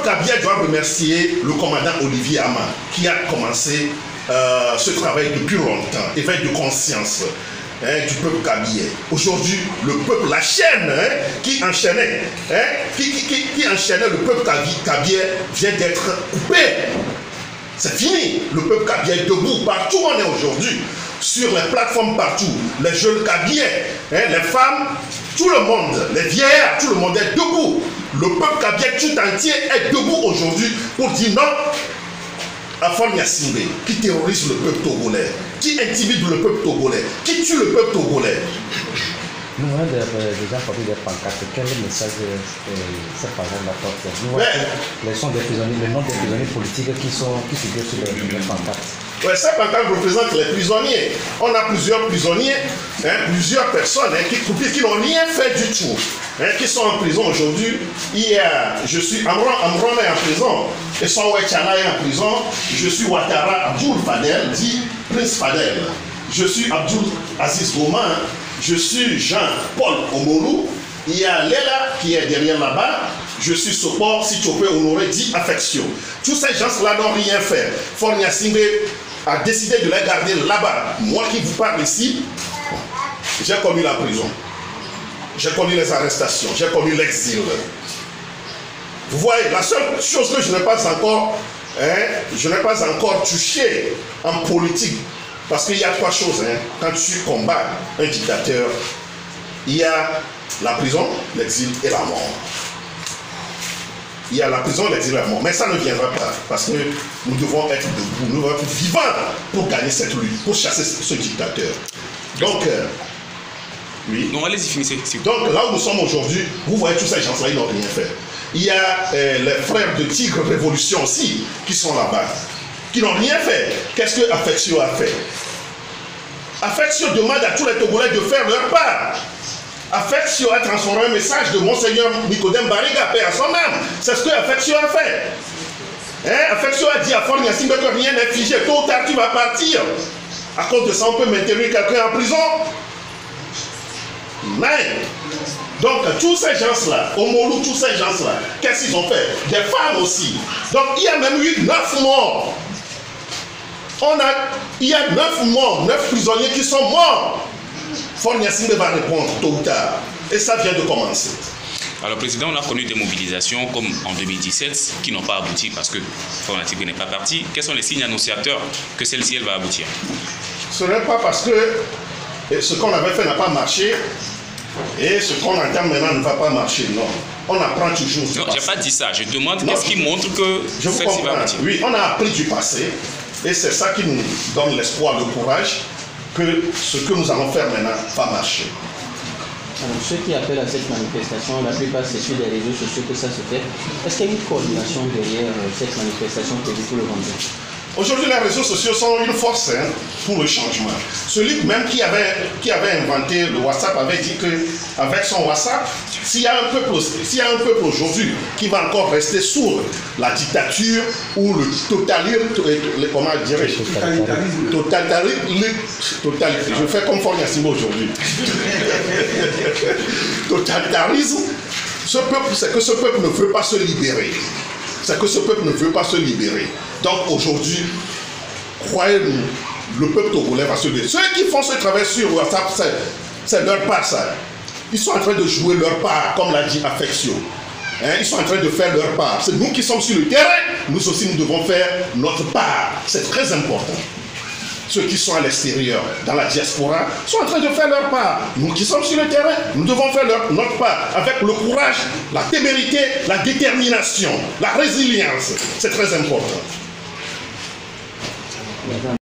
Kabia doit remercier le commandant Olivier Ama qui a commencé ce travail depuis longtemps, éveil de conscience du peuple kabien. Aujourd'hui, le peuple, la chaîne qui enchaînait, qui enchaînait le peuple kabien vient d'être coupée. C'est fini. Le peuple kabien est debout. Partout où on est aujourd'hui, sur les plateformes partout, les jeunes kabiens, les femmes, tout le monde, les vieillards, tout le monde est debout. Le peuple kabien tout entier est debout aujourd'hui pour dire non à Fornia Singbe, qui terrorise le peuple togolais, qui intimide le peuple togolais, qui tue le peuple togolais. Nous avons déjà porté des pancartes. Quel message cette parole apporte? Nous voyons les noms des prisonniers politiques qui figurent sur les pancartes. Ouais, cette pancarte représente les prisonniers. On a plusieurs prisonniers, plusieurs personnes qui n'ont rien fait du tout, qui sont en prison aujourd'hui. Je suis Amron est en prison, et son Wechana est en prison. Je suis Ouattara Abdoul Fadel, dit Prince Fadel. Je suis Abdoul Aziz Goma. Je suis Jean-Paul Omolu. Il y a Léla qui est derrière là-bas. Je suis Sopor Sitopé Honoré, dit Affection. Tous ces gens-là n'ont rien fait. Fornia Singbe a décidé de les garder là-bas. Moi qui vous parle ici, j'ai connu la prison. J'ai connu les arrestations. J'ai connu l'exil. Vous voyez, la seule chose que je n'ai pas encore touché en politique, parce qu'il y a trois choses. Quand tu combats un dictateur, il y a la prison, l'exil et la mort. Il y a la prison, l'exil et la mort. Mais ça ne viendra pas, parce que nous devons être debout, nous devons être vivants pour gagner cette lutte, pour chasser ce dictateur. Donc, oui. Non, allez-y, finissez. Donc, là où nous sommes aujourd'hui, vous voyez tous ces gens-là, ils n'ont rien fait. Il y a les frères de Tigre Révolution aussi, qui sont là-bas, qui n'ont rien fait. Qu'est-ce que Affection a fait? Affection demande à tous les Togolais de faire leur part. Affection a transformé un message de Monseigneur Nicodème Bariga, paix à son âme. C'est ce que Affection a fait. Affection a dit à Fornia Singbe que rien n'est figé. Tôt ou tard, tu vas partir. À cause de ça, on peut maintenir quelqu'un en prison. Mais, donc, tous ces gens-là, Omolu, tous ces gens-là, qu'est-ce qu'ils ont fait? Des femmes aussi. Donc, il y a même eu 9 morts. Il y a 9 morts, 9 prisonniers qui sont morts. Fornia Singbe va répondre tôt ou tard. Et ça vient de commencer. Alors, Président, on a connu des mobilisations comme en 2017 qui n'ont pas abouti parce que Fornia Singbe n'est pas parti. Quels sont les signes annonciateurs que celle-ci elle va aboutir? Ce n'est pas parce que ce qu'on avait fait n'a pas marché et ce qu'on entame maintenant ne va pas marcher. Non. On apprend toujours. Non, je n'ai pas dit ça. Je demande qu'est-ce qui montre que celle-ci va aboutir. Oui, on a appris du passé et c'est ça qui nous donne l'espoir, le courage que ce que nous allons faire maintenant va marcher. Alors, ceux qui appellent à cette manifestation, la plupart c'est sur les réseaux sociaux que ça se fait. Est-ce qu'il y a une coordination derrière cette manifestation prévue pour le vendredi? Aujourd'hui, les réseaux sociaux sont une force pour le changement. Celui même qui avait inventé le WhatsApp avait dit qu'avec son WhatsApp, s'il y a un peuple aujourd'hui qui va encore rester sourd, la dictature ou le totalitarisme, je fais comme Fornia Singbe aujourd'hui. Totalitarisme, c'est que ce peuple ne veut pas se libérer. C'est que ce peuple ne veut pas se libérer. Donc aujourd'hui, croyez-nous, le peuple togolais va se libérer. Ceux qui font ce travail sur WhatsApp, c'est leur part ça. Ils sont en train de jouer leur part, comme l'a dit Affection. Ils sont en train de faire leur part. C'est nous qui sommes sur le terrain, nous aussi nous devons faire notre part. C'est très important. Ceux qui sont à l'extérieur, dans la diaspora, sont en train de faire leur part. Nous qui sommes sur le terrain, nous devons faire notre part avec le courage, la témérité, la détermination, la résilience. C'est très important.